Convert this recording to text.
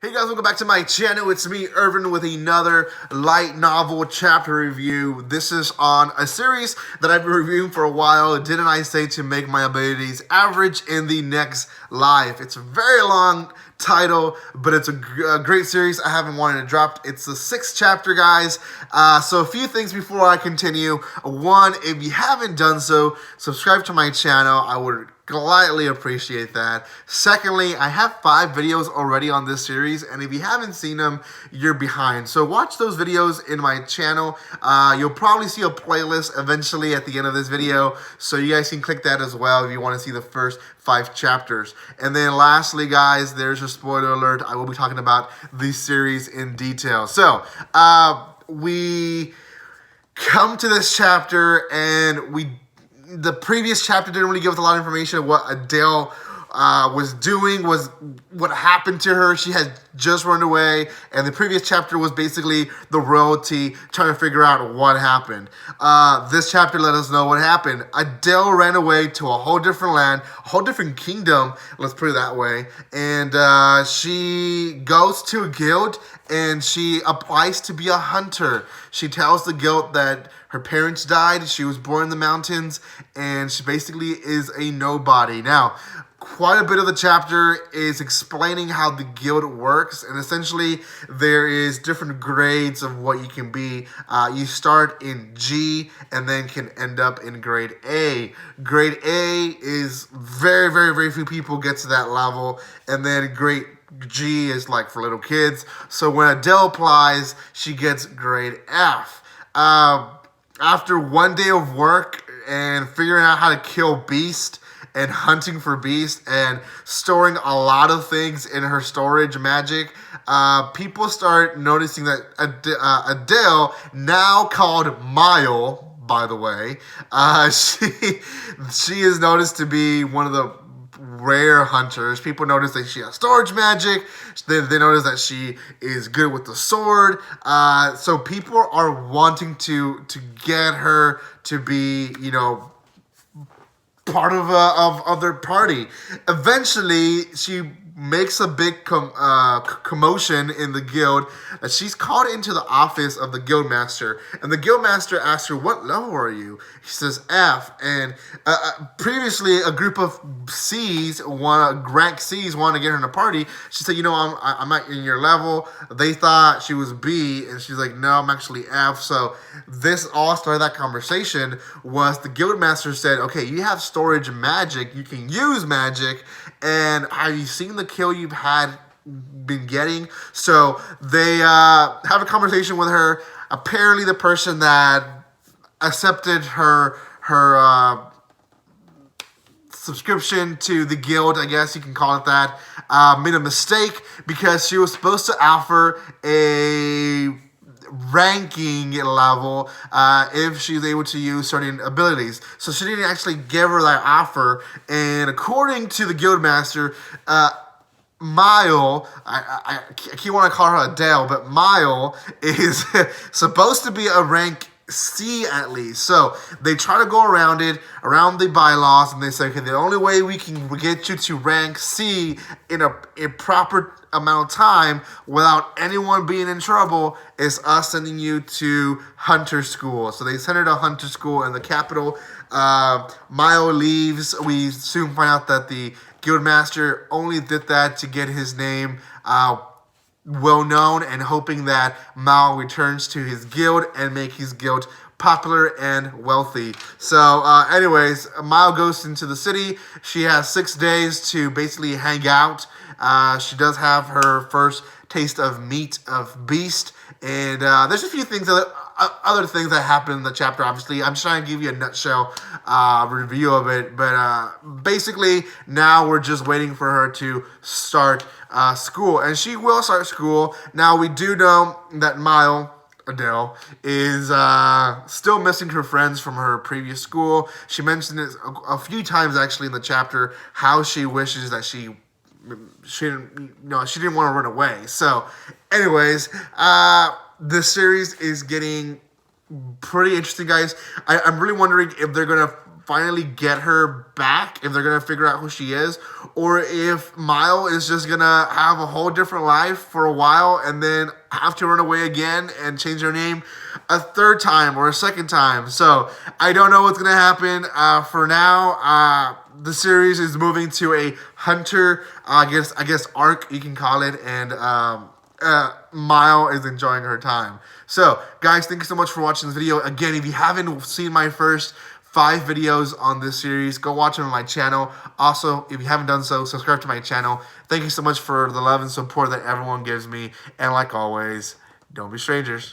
Hey guys, welcome back to my channel. It's me, Irvin, with another light novel chapter review. This is on a series that I've been reviewing for a while. Didn't I say to make my abilities average in the next life? It's a very long title, but it's a great series I haven't wanted to drop. It's the 6th chapter, guys. So a few things before I continue. One, if you haven't done so, subscribe to my channel. I would gladly appreciate that. Secondly, I have 5 videos already on this series, and if you haven't seen them, you're behind. So watch those videos in my channel. You'll probably see a playlist eventually at the end of this video, so you guys can click that as well if you want to see the first 5 chapters. And then lastly, guys, there's your spoiler alert. I will be talking about this series in detail. So, we come to this chapter, and the previous chapter didn't really give us a lot of information of what Adele was doing, was what happened to her. She had just run away, and the previous chapter was basically the royalty trying to figure out what happened. This chapter let us know what happened. Adele ran away to a whole different land, a whole different kingdom, let's put it that way, and she goes to a guild, and she applies to be a hunter. She tells the guild that her parents died, she was born in the mountains, and she basically is a nobody. Now, quite a bit of the chapter is explaining how the guild works, and essentially there is different grades of what you can be. You start in G and then can end up in grade A. Grade A is very, very, very few people get to that level, and then grade G is like for little kids. So when Adele applies, she gets grade F. After one day of work and figuring out how to kill Beast and hunting for Beast and storing a lot of things in her storage magic, people start noticing that Adele, now called Mile, by the way, she is noticed to be one of the rare hunters. People notice that she has storage magic. They notice that she is good with the sword. So people are wanting to get her to be, part of their party. Eventually, she makes a big commotion in the guild. She's called into the office of the guild master, and the guild master asks her, "What level are you?" She says F. And previously, a group of rank C's, wanted to get her in a party. She said, I'm not in your level. They thought she was B, and she's like, no, I'm actually F. So this all started that conversation. Was the guild master said, okay, you have storage magic, you can use magic, and have you seen the kill you've been getting? So they have a conversation with her. Apparently the person that accepted her subscription to the guild, I guess you can call it that, made a mistake because she was supposed to offer a ranking level if she's able to use certain abilities. So she didn't actually give her that offer, and according to the guild master, Mile, I keep want to call her Adele, but Mile is supposed to be a rank C at least. So they try to go around the bylaws, and they say, okay, the only way we can get you to rank C in a proper amount of time without anyone being in trouble is us sending you to hunter school. So they send her to hunter school in the capital. Mile leaves. We soon find out that the guildmaster only did that to get his name well known, and hoping that Mao returns to his guild and make his guild popular and wealthy. So anyways, Mao goes into the city. She has 6 days to basically hang out. She does have her first taste of meat of Beast, and there's a few things other things that happen in the chapter. Obviously, I'm just trying to give you a nutshell review of it, but basically now we're just waiting for her to start school, and she will start school. Now we do know that Adele is still missing her friends from her previous school. She mentioned it a few times actually in the chapter, how she wishes that she didn't want to run away. So anyways, this series is getting pretty interesting, guys. I'm really wondering if they're gonna finally get her back, if they're gonna figure out who she is, or if Mile is just gonna have a whole different life for a while and then have to run away again and change her name a third time or a second time. So I don't know what's gonna happen. For now, the series is moving to a hunter, I guess arc you can call it, and Mile is enjoying her time. So, guys, thank you so much for watching this video. Again, if you haven't seen my first 5 videos on this series, go watch them on my channel. Also, if you haven't done so, subscribe to my channel. Thank you so much for the love and support that everyone gives me. And like always, don't be strangers.